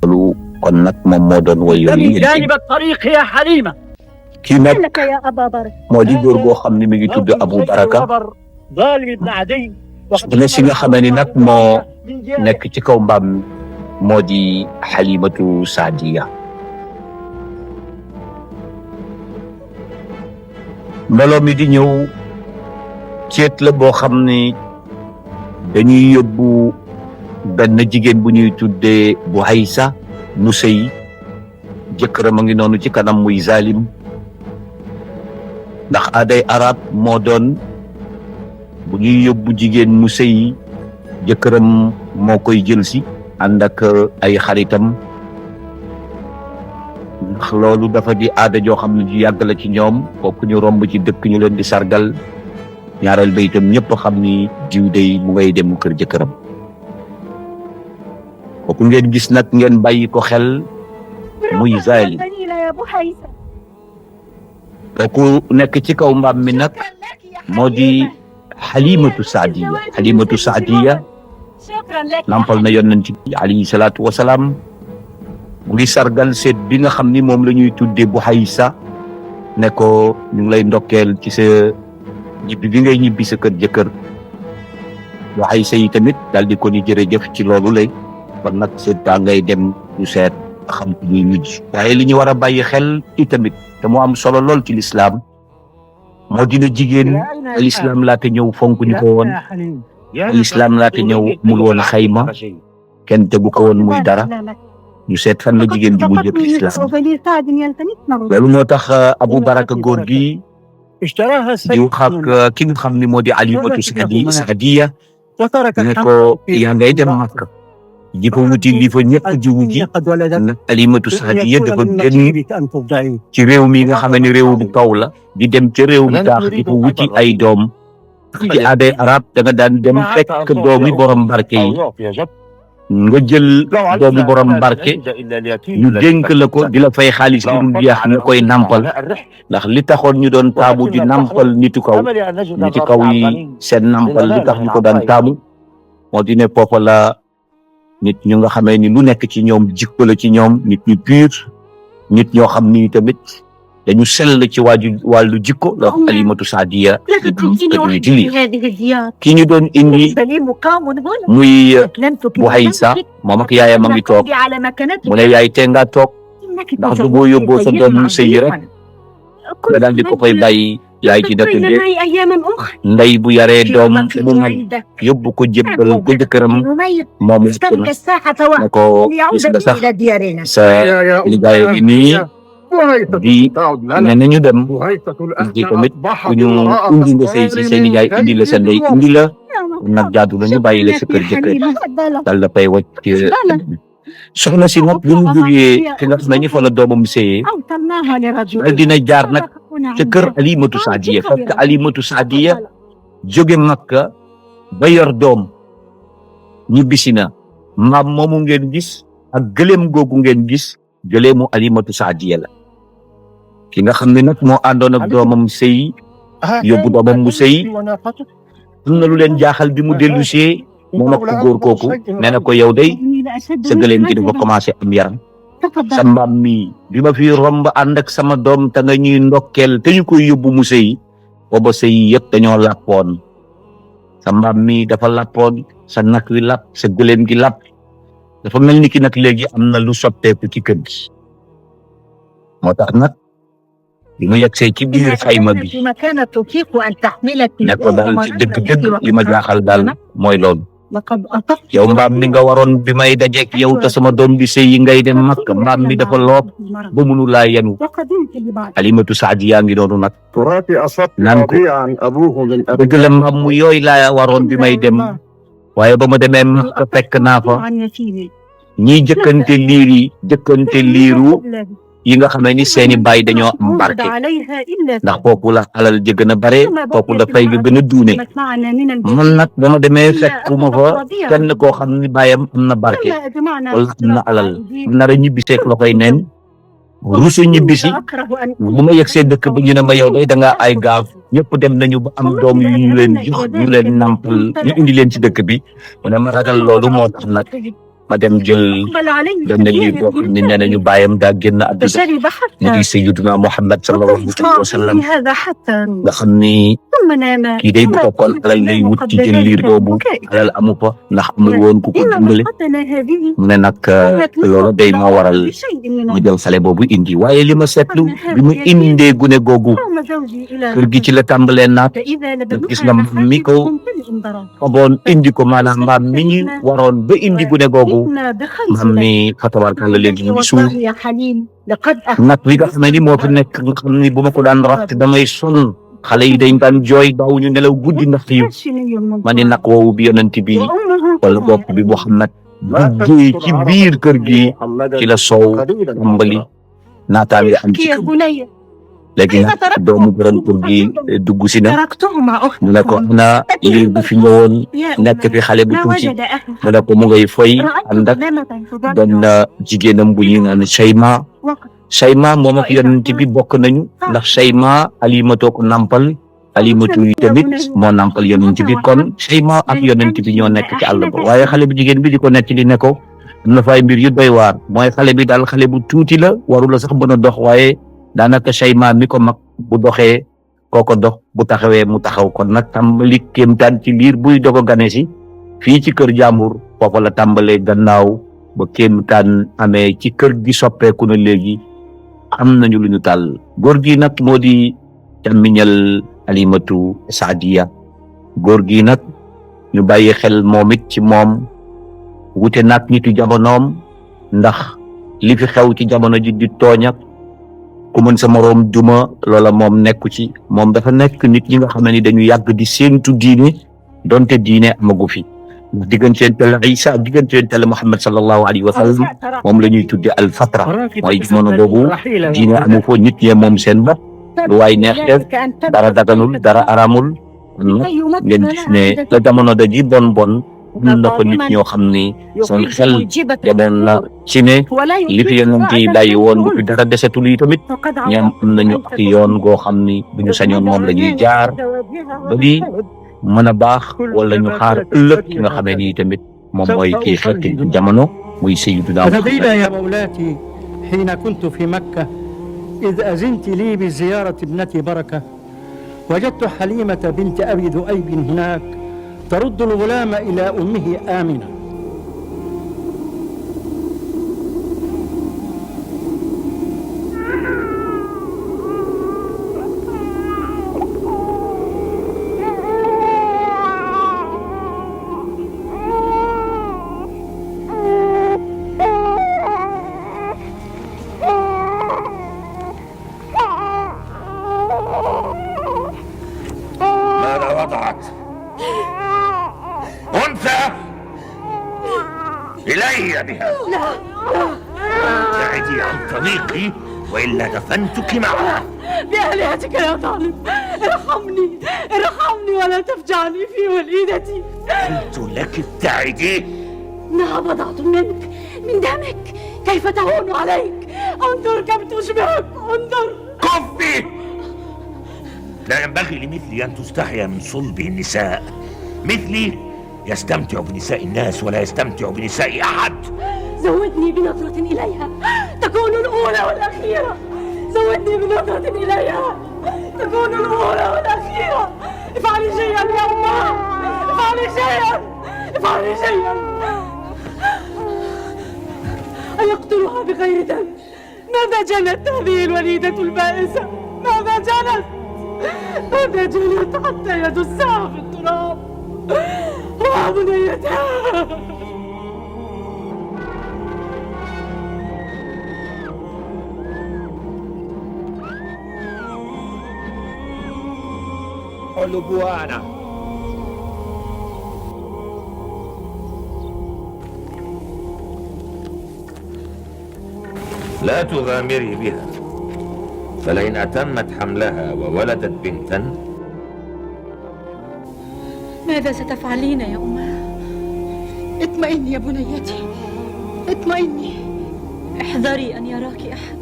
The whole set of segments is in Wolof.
loolu kon nag moom moo doon woy yooyu جانب الطريق يا حليمة kii nag لك يا أبا بركة moo di góor goo xam ne mi ngi tudd Abu Baraka ظالم بن عدي ne si nga xamee ni nag moo nekk ci kaw mbaam moo di Halimatu Saadiya. mbooloo mi di ñëw ceet la boo xam ni dañuy yóbbu benn jigéen bu ñuy tuddee Buhaysa mu sëy jëkkëram a ngi noonu ci kanam muy zalim ndax aaday arab moo doon bu ñuy yóbbu jigéen mu sëy jëkkëram moo koy jël si ànd ak ay xaritam ndax loolu dafa di aada joo xam ne ju yàgg la ci ñoom kooku ñu romb ci dëkk ñu leen di sargal ñaareel ba itam ñëpp xam ni jiw day mu ngay dem kër jëkkëram kooku ngeen gis nag ngeen bàyyi ko xel muy zalim يا بحيسة kooku nekk ci kaw mbaam mi nag moo di Halimatu Saadiya. Halimatu Saadiya شكرا لك nampal na yonent bi alayhi salaatu wasalaam mu ngi sargal seet bi nga xam ni moom la ñuy tuddee Buhaysa ne ko ñu ngi lay ndokkeel ci sa ñibbi bi ngay ñibbi sa kër jëkkër. Buhaysa yi tamit daal di ko ni jërëjëf ci loolu lay kon nag seet baa ngay dem ñu seet xam ko ñuy mujj. waaye li ñu war a bàyyi xel ci tamit te mu am solo lool ci lislaam moo dina jigéen lislaam laata ñëw fonk ñu ko woon lislaam laata ñëw mul woon xayma kenn tegu ko woon muy dara ñu seet fan la jigéen ji mujj ak lislaam loolu moo tax Abu Baraka góor gi اشتراها di wax ak ki nga xam ni moo di Halimatu Saadiya وترك ne الحمد ko yaa ngay dem Makka di fa wuti li fa ñëpp jiwu ji قد ولدت Halimatu Saadiya dafa génn بك أن ترضعي ci réew mi nga xam ne réew bu kaw la di dem ca réew mi taax di fa wuti ay doom ci aaday arab da nga daan dem fekk doomi borom barke yi nga jël doomi borom barke ñu dénk la ko di la fay xaalis bi dul jeex nga koy nampal ndax li taxoon ñu doon taamu di nampal nitu kaw niti kaw yi seen nampal li tax ñu ko daan taamu moo di ne foofa la nit ñu nga xamee ni lu nekk ci ñoom jikko la ci ñoom nit ñu pur nit ñoo xam ni tamit dañu sell ci wàllu jikko la Halimatu Saadiya dañu ci lii هذه الزيارة ki ñu doon indi سليم مقام هنا muy أكلمتك Buhaysa moom ak yaayam a ngi toog على مكانتك mu ne yaay tee nga toog ndax du boo yóbboo sa doom mu sëyi rek nga daal di ko koy bàyyi yaay ci dëkk bi أياما أخرى ndey bu yaree doom mu mag yóbbu ko jébbal ko jëkkëram moom استبق الساحة ne وحدك ko gis nga sax إلى ديارنا sa liggéey gi nii di ne nañu dem di tamit ku ñu indi nga sëy si seen nijaay indi la sa ndey indi la nag jaadu nañu bàyyi la sa kër jëkkër dal la fay wàcc soxna si nag bi mu jógee fi nga xam ne fa la doomam sëyee أوصلناها لرجل dal dina jaar nag ca kër Halimatu Saadiya parce que Halimatu Saadiya jóge Makka ba yor doom ñibbisi na maam moomu ngeen gis ak gëléem googu ngeen gis gëléemu Halimatu Saadiya la ki nga xam ne nag moo àndoon ak doomam sëy yóbbu doomam mu sëy am na lu leen jaaxal bi mu dellu see moom ak ku góor kooku nee na ko yow day sa gëléem gi dafa commencé am yaram sa mbaam mi bi ma fi romb ànd ak sama doom te nga ñuy ndokkeel te ñu koy yóbbu mu sëy booba sëy yëpp dañoo làppoon sa mbaam mi dafa làppoon sa nag wi làpp sa gëléem gi làpp dafa mel ni ki nag léegi am na lu sotteeku ci kër gi moo tax nag bi mu yegsee ci biir xayma bi في مكان تطيق أن تحملك ne ko daal ci dëgg-dëgg li ma jaaxal daal mooy loolu لقد أطقت yow mbaam mi nga waroon bi may dajeek yow te sama doom bi sëy yi ngay dem Makka mbaam mi dafa loob ba mënu laa yenu وقدمت لبعض Halimatu Saadiya ngi noonu nag تراثي أصبت نعم. رضيعا أبوه من dëgg la mbaam mu yooyu laa waroon bi may dem waaye ba ma demee Makka fekk naa fa عن يتيمي ñiy jëkkante liir yi jëkkante liiru yi nga xam ne ni seeni baay dañoo am barke عليها إلا ndax foofu la alal ji gën a bare foofu la fay ga gën a duune معنا من البيت man nag dama demee fekkuma fa kenn koo xam ne baayam am na barke لما أجمعنا wala am na alal nara ñibbiseek loxoy neen rusu ñibbisi أكره أن bu ma yegsee dëkk ba ñu ne ma yow day da ngaa ay gaaf ñëpp dem nañu ba am doom yu ñu leen jox ñu leen nampal ñu indi leen ci dëkk bi mu ne ma ragal loolu moo tax nag ma dem jël أقبل علي benn liir boo xam ne nee nañu bàyyam daa génn àdduna فشرب mu حتى di Sayyiduna Muhammad sallallahu alayhi wa sallam أعطيني هذا حتى nga xam ni ثم نام kii day bu toppoon alal lay wut ci jël liir boobu alal amu fa ndax amul woon ku ko dimbale إنما قتل هذه mu ne nag loolu day moo waral بشيء من mu jël xale boobu indi waaye li ma seetlu bi mu indee gune googu قام زوجي إلى kër gi ci la tàmbalee naat فإذا gis nga mbaam mi ko انضرب faboon indi ko maanaam mbaam mi ñu waroon ba indi gune googu إنا دخلت mbaam mi fatabarkalla léegi mu ngi suuf والله يا حليم لقد nag wi nga xam ne ni moo fi nekk nga xam ni bu ma ko daan ratt damay sonn xale yi dañ daan jooy daawuñu nelaw guddi ndax xiif ma ni nag woowu bi yonent bi wala bopp bi Muhammad duggee ci biir kër gi ci la soow tàmbali naataange am ci يا بني léegi nag doomu borom kër gi dugg si na تركته مع أختي mu ne ko ana liir bi fi ñëwoon يا nekk fi xale bu ما tuuti وجد أهل mu ne ko mu ngay foy رأيت ànd ak غلامة تضرب benn jigéenam bu ñuy naan Sayma وقت Sayma moom ak yonent bi bokk nañu ndax Sayma Alimatoo ko nampal Alimatu yi tamit moo nampal yonent bi kon Sayma ak yonent bi ñoo nekk ci àll ba waaye xale bu jigéen bi di ko nekk li ne ko am na fay mbir yu doy waar mooy xale bi daal xale bu tuuti la warula sax mën a dox waaye daanaka Sayma mi ko mag bu doxee kooko dox bu taxawee mu taxaw kon nag tàmbali kéemtaan ci liir buy dogo gane si fii ci kër jàmbur foofa la tàmbalee gannaaw ba kéemtaan amee ci kër gi soppeeku na léegi am nañu lu ñu tàll góor gi nag moo di càmmiñal Alimatu Saadiya góor gi nag ñu bàyyi xel moom it ci moom wute nag nitu jamonoom ndax li fi xew ci jamono ji di tooñ ak ku mën sa moroom duma loola moom nekku ci moom dafa nekk nit ñi nga xam ne ni dañu yàgg di séentu diine donte diine amagu fi ndax digganteenteel Isa ak digganteenteel Muhammad sallallahu alayhi wa sallam moom la ñuy tudde al fatra mooy jamono boobu diine amu foo nit ñee moom seen bopp lu waay neex def dara daganul dara aramul kon nag ngeen gis ne la jamono da ji bon bon am na ko nit ñoo xam ni seen xel demoon na ci ne li fi yonent yi bàyyi woon bu fi dara desetul yi tamit ñoom am nañu ak yoon goo xam ni bu ñu sañoon moom la ñuy jaar ba di mën a baax wala ñu xaar ëllëg ki nga xamee ni tamit moom mooy kii xetti jamono muy Sayyiduna فبين يا مولاتي حين كنت في مكة إذ أذنت لي بزيارة ابنتي بركة وجدت حليمة بنت أبي ذؤيب هناك ترد الغلام إلى أمه آمنة. ماذا وضعت؟ أنثى؟ إلي بها. ابتعدي عن طريقي وإلا دفنتك معها. بآلهتك يا طالب، ارحمني ارحمني ولا تفجعني في وليدتي. قلت لك ابتعدي. إنها بضعة منك من دمك، كيف تهون عليك؟ انظر كم تشبهك، انظر. كفي. لا ينبغي لمثلي أن تستحيا من صلب النساء. مثلي يستمتع بنساء الناس ولا يستمتع بنساء أحد. زودني بنظرة إليها تكون الأولى والأخيرة. زودني بنظرة إليها تكون الأولى والأخيرة. افعلي شيئا يا أمه، افعلي شيئا، افعلي شيئا. أيقتلها بغير دم؟ ماذا جنت هذه الوليدة البائسة؟ ماذا جنت؟ ماذا جنت حتى يدسها في التراب؟ وبنيتها. حلبوانا. لا تغامري بها، فلئن أتمت حملها وولدت بنتا. ماذا ستفعلين يا أمه؟ اطمئني يا بنيتي، اطمئني. احذري أن يراك أحد.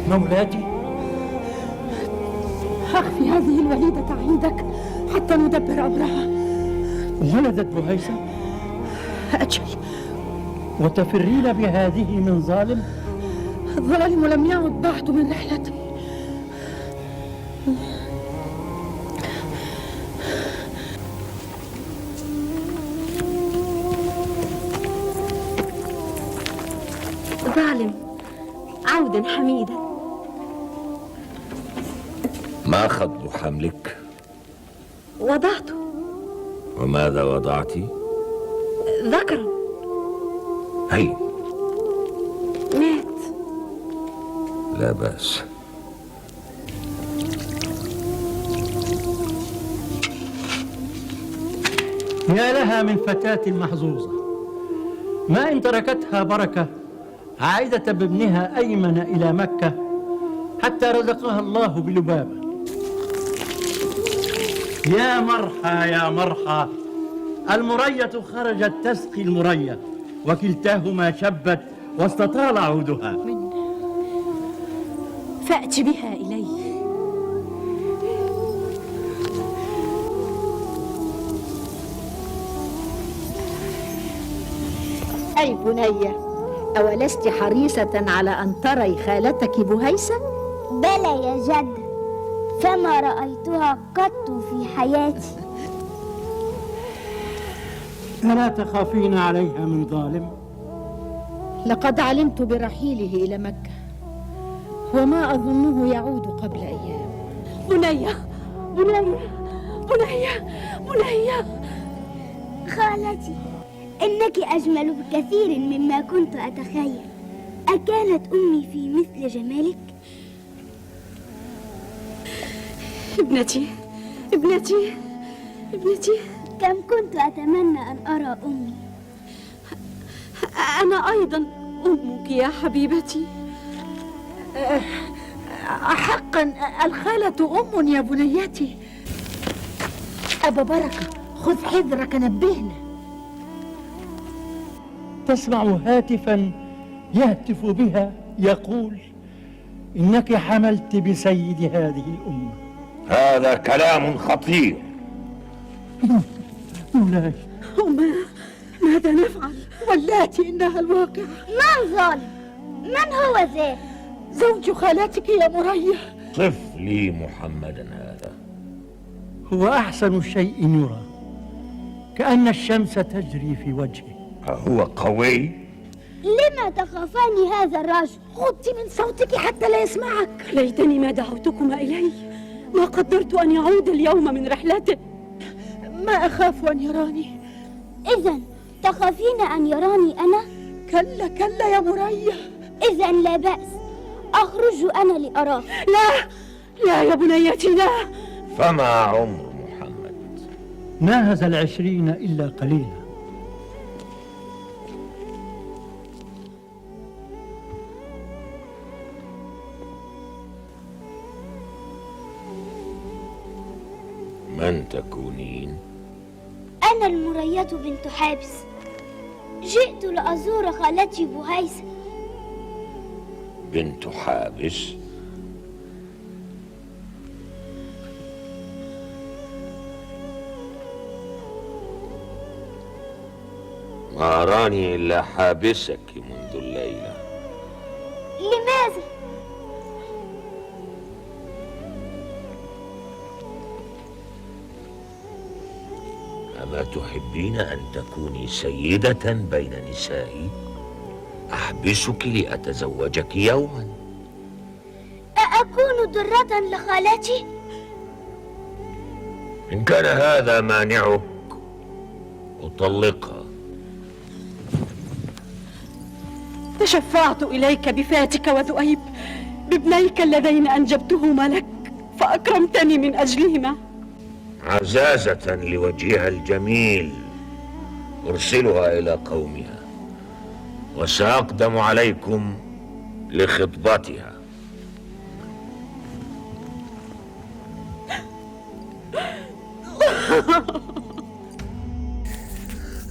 مولاتي أخفي هذه الوليدة عندك حتى ندبر أمرها. ولدت بهيسة أجل، وتفرين بهذه من ظالم؟ الظالم لم يعد بعد من رحلته. ظالم عودا حميدا. ما خطب حملك؟ وضعته. وماذا وضعت؟ ذكر هي مات. لا بأس. يا لها من فتاة محظوظة، ما إن تركتها بركة عائدة بابنها أيمن إلى مكة حتى رزقها الله بلبابة. يا مرحى يا مرحى، المرية خرجت تسقي المرية، وكلتاهما شبت واستطال عودها. فأت بها إلي. أي بنية، أولست حريصة على أن تري خالتك بهيسة؟ بلى يا جد، فما رأيتها قط في حياتي. ألا تخافين عليها من ظالم؟ لقد علمت برحيله إلى مكة، وما أظنه يعود قبل أيام. بنية بنية بنية بنية، خالتي، إنك أجمل بكثير مما كنت أتخيل. أكانت أمي في مثل جمالك؟ ابنتي ابنتي ابنتي، كم كنت أتمنى أن أرى أمي. أنا أيضا أمك يا حبيبتي. حقا الخالة أم يا بنيتي. أبا بركة، خذ حذرك، نبهنا. تسمع هاتفا يهتف بها يقول: إنك حملت بسيد هذه الأمة. هذا كلام خطير. مولاي، ماذا نفعل؟ واللاتي إنها الواقعة. من ظالم؟ من هو ذاك؟ زوج خالتك يا مرية. صف لي محمدا هذا. هو أحسن شيء يرى، كأن الشمس تجري في وجهه. هو قوي. لما تخافان هذا الرجل؟ غضي من صوتك حتى لا يسمعك. ليتني ما دعوتكما إليه، ما قدرت أن يعود اليوم من رحلته. ما أخاف أن يراني. إذن تخافين أن يراني أنا؟ كلا كلا يا مرية. إذن لا بأس، أخرج أنا لأراه. لا لا يا بنيتي، لا. فما عمر محمد؟ ناهز 20 إلا قليلا. من تكونين؟ أنا المرية بنت حابس، جئت لأزور خالتي بهيسة. بنت حابس؟ ما أراني إلا حابسك منذ الليلة. لماذا؟ أما تحبين أن تكوني سيدة بين نسائي؟ أحبسك لأتزوجك يوما. أأكون ضرة لخالتي؟ إن كان هذا مانعك أطلقها. تشفعت إليك بفاتك وذؤيب، بابنيك اللذين أنجبتهما لك، فأكرمتني من أجلهما. عزازة لوجهها الجميل أرسلها إلى قومها، وسأقدم عليكم لخطبتها.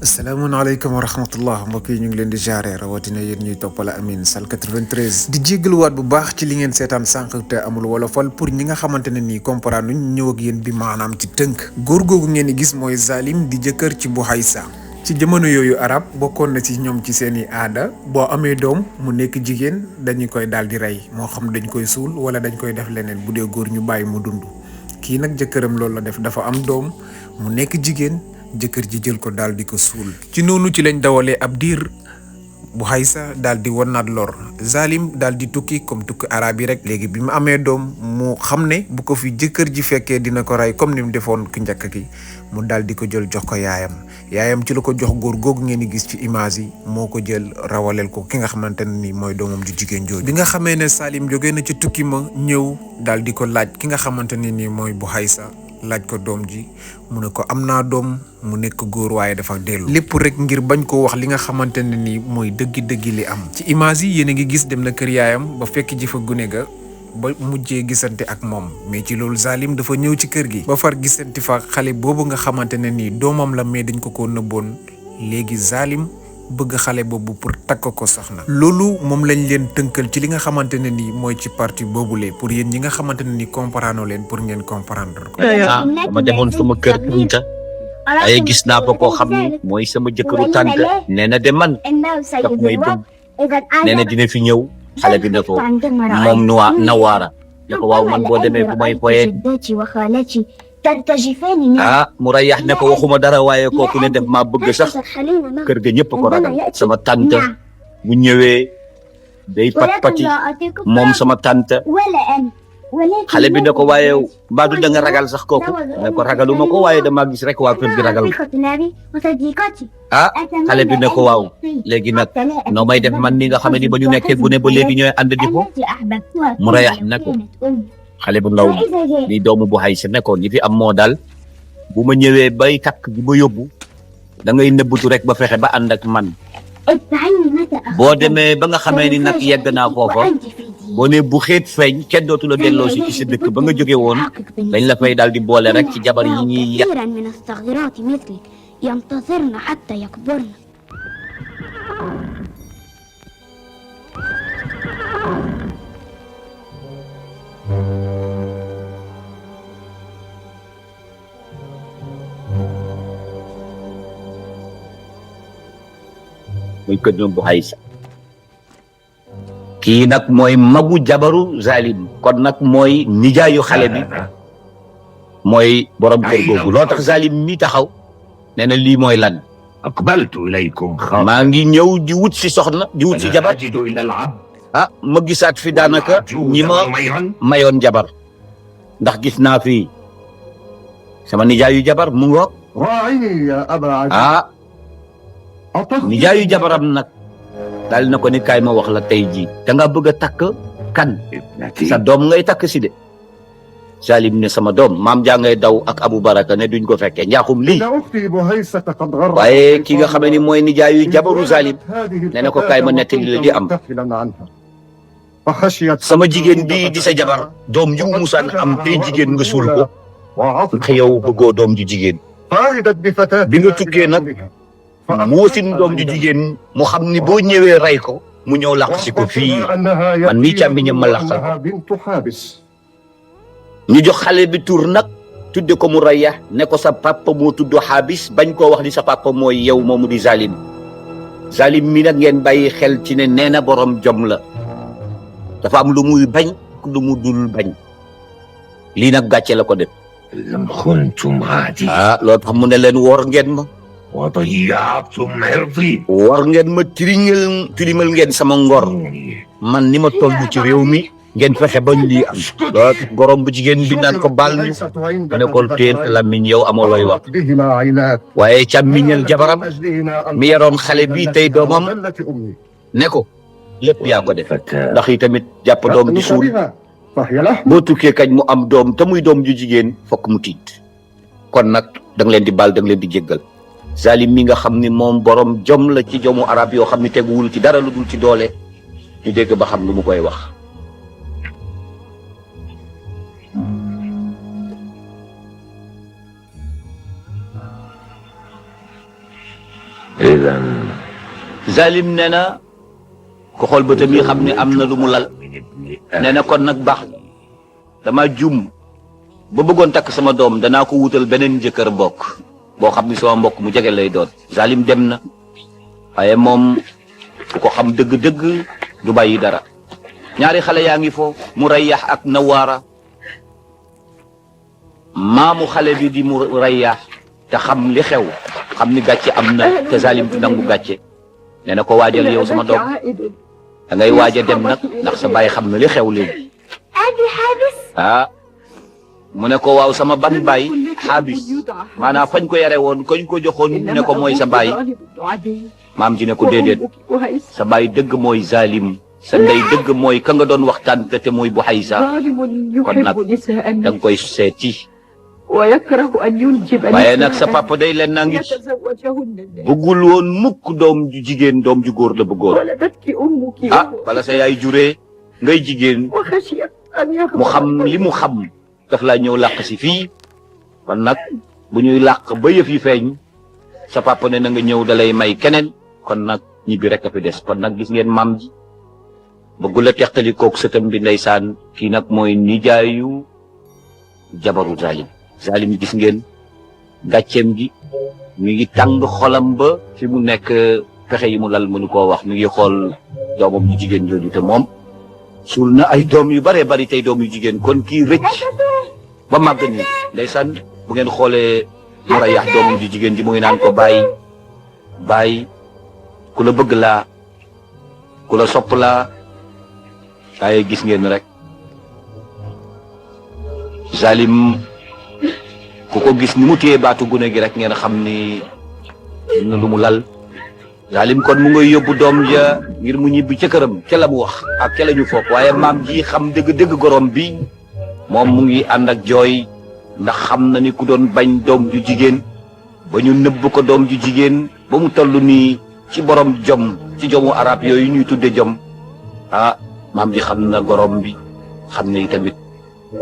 asalaamaaleykum wa rahmatullah mbokk yi ñu ngi leen di jaare rawatina yéen ñuy toppal Amine Sall 93 di jéggaluwaat bu baax ci li ngeen seetaan sànq te amul wolofal pour ñi nga xamante ne nii comprendre ñu ñëw ak yéen bi maanaam ci tënk góor googu ngeen di gis mooy Zalim di jëkkër ci Bouhaysa ci jamono yooyu arab bokkoon na ci ñoom ci seeni aada boo amee doom mu nekk jigéen dañu koy daal di rey moo xam dañ koy suul wala dañ koy def leneen bu dee góor ñu bàyyi mu dund kii nag jëkkëram loolu la def dafa am doom mu nekk jigéen jëkkër ji jël ko daal di ko suul ci noonu ci lañ dawalee ab diir Bouhaysa daal di wanaat lor Zalim daal di tukki comme tukki arab yi rek léegi bi mu amee doom mu xam ne bu ko fi jëkkër ji fekkee dina ko rey comme ni mu defoon ki njëkk ki mu daal di ko jël jox ko yaayam ci la ko jox góor googu ngeen di gis ci image yi moo ko jël rawaleel ko ki nga xamante ne ni mooy doomam ju jigéen jooju bi nga xamee ne Salim jógee na ci tukki ma ñëw daal di ko laaj ki nga xamante ne ni mooy Bouhaysa laaj ko doom ji mu ne ko am naa doom mu nekk góor waaye dafa dellu lépp rek ngir bañ ko wax li nga xamante ne ni mooy dëggi-dëggi li am ci image yi yéen a ngi gis dem na kër yaayam ba fekk ji fa gune ga ba mujjee gisante ak moom mais ci loolu Zalim dafa ñëw ci kër gi ba far gisante fa xale boobu nga xamante ne nii doomam la mais dañ ko nëbboon léegi Zalim bëgg xale boobu pour takk ko soxna loolu moom lañ leen tënkal ci li nga xamante ne nii mooy ci partie boobule pour yéen ñi nga xamante ne ni comprendre leen pour ngeen comprendre ko. dama demoon sama kër Kunta ay gis naa ba koo xam ni mooy sama jëkkëru tante nee na de man daf may bëgg nee na dina fi ñëw xale bi ne ko moom Nawaara ne ko waaw man boo demee bu may foyee mu rayax ne ko waxuma dara waaye kooku ne def maa bëgg sax kër ga ñëpp ko ragal sama tante bu ñëwee day pat-pati moom sama tante xale bi ne ko waaye mbaadu da nga ragal sax kooku ne ko ragaluma ko waaye dama gis rek waa kër gi ragal xale bi ne ko waaw léegi nag noo may def man ni nga xam ne ni ba ñu nekkee gune ba léegi ñooy ànd di ko mu rayax ne ko xale bu ndaw bi doomu Bouhaysa nekkoon ñi fi am moo daal bu ma ñëwee bay takk bi ma yóbbu da ngay nëbbutu rek ba fexe ba ànd ak man boo demee ba nga xamee ni nag yegg naa foofa boo ne bu xeet feeñ kenn dootu la delloo si ci sa dëkk ba nga jóge woon dañ la fay daal di boole rek ci jabar yi ñuy yàq muy kër ñoom Bouhaysa kii nag mooy magu jabaru Zalim kon nag mooy nijaayu xale bi mooy borom kër googu loo tax Zalim mi taxaw nee na lii mooy lan aqbaltu ilaykum maa ngi ñëw di wut si soxna di wut si jabar ma gisaat fi daanaka ñi ma mayoon jabar ndax gis naa fi sama nijaayu jabar mu ngoog nijaayu jabaram nag daal na ko ni kaay ma wax la tey jii da nga bëgg a takk kan sa doom ngay takk si de Zalim ne sama doom maam jaa ngay daw ak Abu Baraka ne duñ ko fekkee njaaxum lii waaye ki nga xam ne ni mooy nijaayu jabaru Zalim ne na ko kaay ma nettali la di am sama jigéen bii di sa jabar doom ju musaan am tey jigéen nga suul ko ndax yow bëggoo doom ju jigéen bi nga tukkee nag moo sin doom ju jigéen mu xam ni boo ñëwee rey ko mu ñëw làq si ko fii man mii càmmiñam ma làqal ko ñu jox xale bi tur nag tudde ko mu raya ne ko sa papa moo tudd Habis bañ koo wax ni sa papa mooy yow moomu di Zalim Zalim mi nag ngeen bàyyi xel ci ne nee na borom jom la dafa am lu muy bañ lu mu dul bañ lii nag gàcce la ko def loolu tax mu ne leen woor ngeen ma war ngeen ma tilimal ngeen sama ngor man ni ma toll ci réew mi ngeen fexe ba lii am loolu gorom bu jigéen bi naan ko baal ñu ma ne ko téen làmmiñ yow amoo looy wax waaye càmmiñal jabaram mi yaroon xale bi tey doomam ne ko lépp yaa ko def ndax yi tamit jàpp doom di suul boo tukkee kañ mu am doom te muy doom ju jigéen fokk mu tiit kon nag da nga leen di baal da nga leen di jéggal Zalim mi nga xam ni moom borom jom la ci jomu arab yoo xam ni teguwul ci dara lu dul ci doole ñu dégg ba xam lu mu koy wax إذا Zalim nee na ku xool bëtam yi xam ne am na lu mu lal nee na kon nag baax dama jum ba bëggoon takk sama doom danaa ko wutal beneen jëkkër bokk boo xam ni sama mbokk mu jege lay doon. Zalim dem na waaye moom ku ko xam dëgg-dëgg du bàyyi dara. ñaari xale yaa ngi fo Murayyax ak Nawaara maamu xale bi di Murayyax te xam li xew xam ni gàcce am na te Zalim du nangu gàcce nee na ko waajal yow sama doom da ngay waaj a dem nag ndax sa baay xam na li xew léegi. ah mu ne ko waaw sama ban baay Xaabis maanaam fañ ko yare woon koñ ko joxoon ne ko mooy sa baay maam ji ne ko déedéet sa baay dëgg mooy Zalim sa ndey dëgg mooy ka nga doon waxtaan te mooy Buhaysa kon nag da nga koy seeti. waaye nag sa papa day leen naa ngi bëggul woon mukk doom ju jigéen doom ju góor la bëggoon. ah bala sa yaay juree ngay jigéen mu xam li mu xam daf laa ñëw làq si fii kon nag bu ñuy làq ba yëf yi feeñ sa papa ne na nga ñëw dalay may keneen kon nag ñibbi rek a fi des kon nag gis ngeen maam ji bëggul a teqali kook sëtam bi ndeysaan kii nag mooy nijaayu jabaru Zalim. Zalim gis ngeen gàcceem gi mi ngi tàng xolam ba fi mu nekk pexe yi mu lal mënu koo wax mi ngi xool doomam yu jigéen jooju te moom suul na ay doom yu baree bari tey doom yu jigéen kon kii rëcc ba màgg ni ndeysaan bu ngeen xoolee Murayyax doomam ju jigéen ji muy naan ko bàyyi ku la bëgg laa ku la sopp laa waaye gis ngeen rek Zalim ku ko gis ni mu téye baatu gune gi rek ngeen xam ni na lu mu lal Zalim kon mu ngay yóbbu doom ja ngir mu ñibbi ca këram ca la mu wax ak ca la ñu foog waaye maam ji xam dëgg-dëgg gorom bi moom mu ngi ànd ak jooy ndax xam na ni ku doon bañ doom ju jigéen ba ñu nëbb ko doom ju jigéen ba mu toll nii ci borom jom ci jomu arab yooyu ñuy tudde jom ah maam ji xam na gorom bi xam ne tamit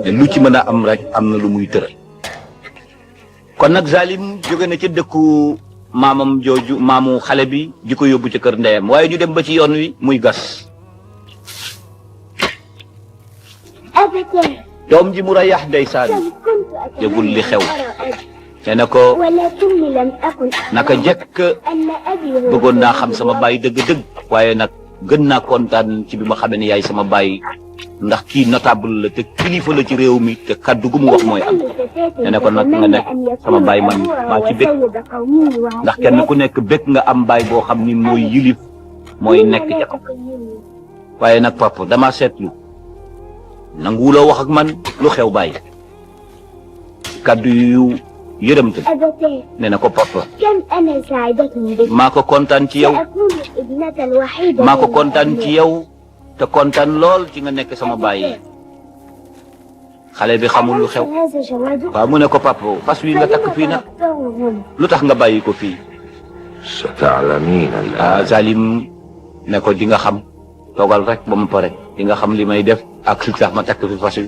lu ci mën a am rek am na lu muy tëral. kon nag Zalim jóge na ca dëkku maamam jooju maamu xale bi di ko yóbbu ca kër ndeyam waaye ñu dem ba ci yoon wi muy gas. doom ji Murayyax ndeysaan yëgul li xew nee na ko naka jekk bëggoon naa xam sama baay dëgg-dëgg waaye nag gën naa kontaan ci bi ma xamee ne yaay sama baay ndax kii notable la te kilifa la ci réew mi te kaddu gu mu wax mooy am nee na ko nag nga nekk sama baay man maa ci bég ndax kenn ku nekk bég nga am baay boo xam ni mooy yilif mooy nekk ca kaw waaye nag papa dama seetlu nanguwuloo wax ak man lu xew baay kaddu yu yërëmte nee na ko papa maa ko kontaan ci yow maa ko kontaan ci yow te kontaan lool ci nga nekk sama baay xale bi xamul lu xew waaw mu ne ko papa fas wi nga takk fii nag lu tax nga bàyyi ko fii Zalim ne ko di nga xam toogal rek ba mu pare di nga xam li may def ak li tax ma takk fi fas wi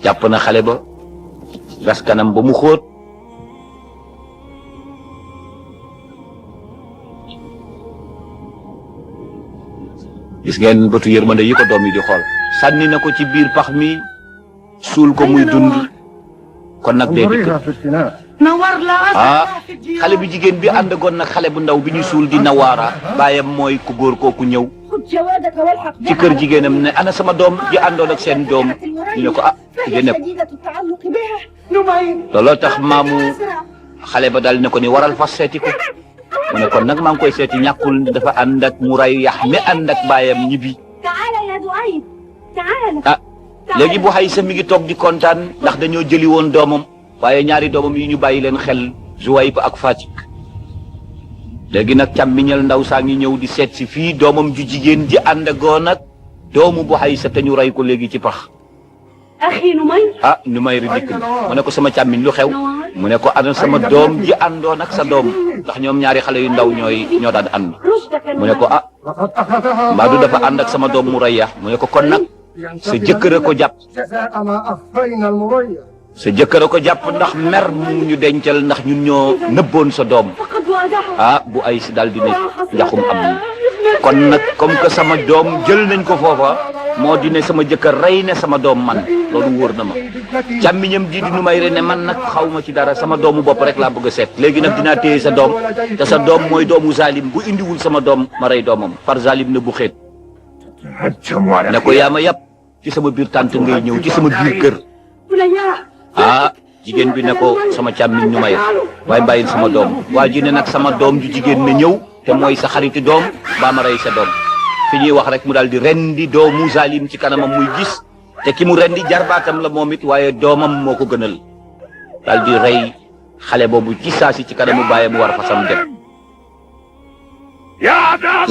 jàpp na xale ba gas kanam ba mu xóot gis ngeen bëtu yërmande yi ko doom yi di xool sànni na ko ci biir pax mi suul ko muy dund kon nag day dikk xale bi jigéen bi àndagoon nag xale bu ndaw bi ñu suul di Nawaara baayam mooy ku góor kooku ñëw ci kër jigéenam ne ana sama doom ji àndoon ak seen doom ñu ne ko génne ko looloo tax maamu xale ba daal ne ko ni waral fas seeti ko mu ne kon nag maa ngi koy seeti ñàkkul dafa ànd ak Murayyax mi ànd ak baayam ñibbi léegi Buhaysa mi ngi toog di kontaan ndax dañoo jëli woon doomam waaye ñaari doomam yi ñu bàyyi leen xel Zuwayb ak Fatik léegi nag càmmiñal ndaw saa ngi ñëw di seet si fii doomam ju jigéen ji àndagoon ak doomu Buhaysa te ñu rey ko léegi ci pax Numayr dikk mu ne ko sama càmmiñ lu xew mu ne ko ana sama doom ji àndoon ak sa doom ndax ñoom ñaari xale yu ndaw ñoo daan ànd mu ne ko mbaa du dafa ànd ak sama doom Murayyax mu ne ko kon nag sa jëkkër a ko jàpp sa jëkkër a ko jàpp ndax mer mu ñu dencal ndax ñun ñoo nëbboon sa doom bu ay si daal di ne njaxum am na kon nag comme que sama doom jël nañ ko foofa moo di ne sama jëkkër rey ne sama doom man loolu wóor na ma càmmiñam ji di nu may re ne man nag xaw ma ci dara sama doomu bopp rek laa bëgg a seet léegi nag dinaa téye sa doom te sa doom mooy doomu zalim bu indiwul sama doom ma rey doomam par zalim ne bu xeet ne ko yaa ma yàpp ci sama biir tànt ngay ñëw ci sama biir kër jigéen bi ne ko sama càmmiñ ñu may waaye bàyyil sama doom waa ji ne nag sama doom ju jigéen ne ñëw te mooy sa xariti doom baa ma rey sa doom fi ñuy wax rek mu daal di rendi doomu zalim ci kanamam muy gis te ki mu rendi jarbaatam la moom it waaye doomam moo ko gënal daal di rey xale boobu ci saasi ci kanamu bàyyi mu war fasam dem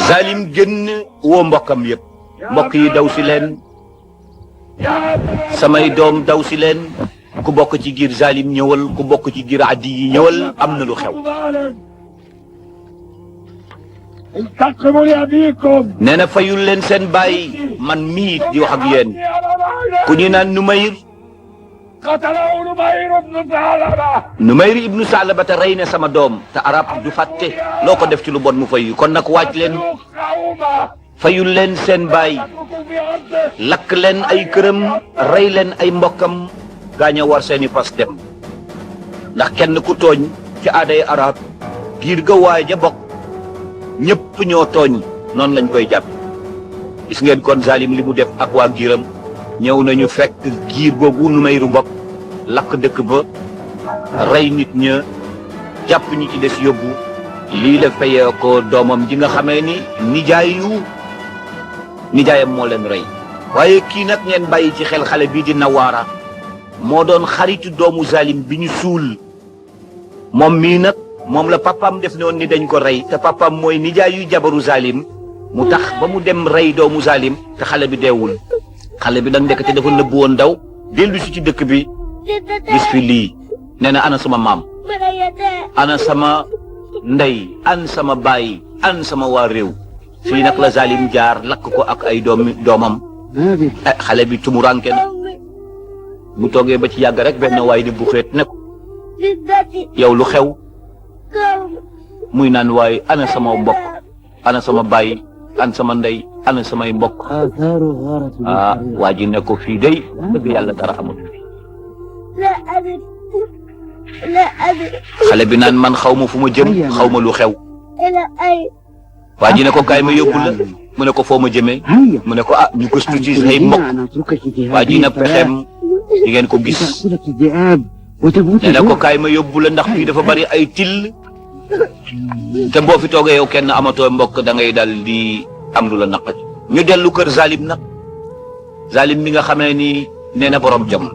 zalim génn woo mbokkam yëpp mbokk yi daw si leen samay doom daw si leen ku bokk ci giir zalim ñëwal ku bokk ci giir addi yi ñëwal am na lu xew nee na fayul leen seen bàyyi man mii di wax ak yéen ku ñu naan Numayr ibnu Saalaba te rey ne sama doom te arab du fàtte loo ko def ci lu bon mu fayu kon nag wàcc leen fayul leen seen bàyyi lakk leen ay këram rey leen ay mbokkam gaañ a war seeni fas dem ndax kenn ku tooñ ci aaday arab giir ga waay ja bokk ñëpp ñoo tooñ noonu lañ koy jàpp gis ngeen kon zalim li mu def ak waa giiram ñëw nañu fekk giir googu Numayru bokk lakk dëkk ba rey nit ña jàpp ñi ci des yóbbu lii la fayee ko doomam ji nga xamee ni nijaayam moo leen rey waaye kii nag ngeen bàyyi ci xel xale bii di Nawaara moo doon xaritu doomu zalim bi ñu suul moom mii nag moom la papaam def noonu ni dañ ko rey te papaam mooy nijaayu jabaru zalim mu tax ba mu dem rey doomu zalim te xale bi deewul xale bi nag ndekete dafa nëbbu woon daw dellu si ci dëkk bi gis fi lii nee na ana sama maam ana sama ndey an sama baay an sama waa réew fii nag la zalim jaar lakk ko ak ay doomam xale bi tumuranke na bu toogee ba ci yàgg rek benn waay di bu xeet ne ko yow lu xew muy naan waaye ana sama mbokk ana sama baay an sama ndey ana samay mbokk waa ji ne ko fii day dëgg yàlla dara amul xale bi naan man xaw ma fu ma jëm xaw ma lu xew waa ji ne ko kaay ma yóbbu la mu ne ko foo ma jëmee mu ne ko ñu gëstu ci say mbokk waa ji na pexeem di ngeen ko gis nee na ko kaay ma yóbbu la ndax fii dafa bari ay till te boo fi toogee yow kenn amatoo mbokk da ngay dal di am lu la naqari ñu dellu kër zalim nag zalim mi nga xamee ni nee na borom jom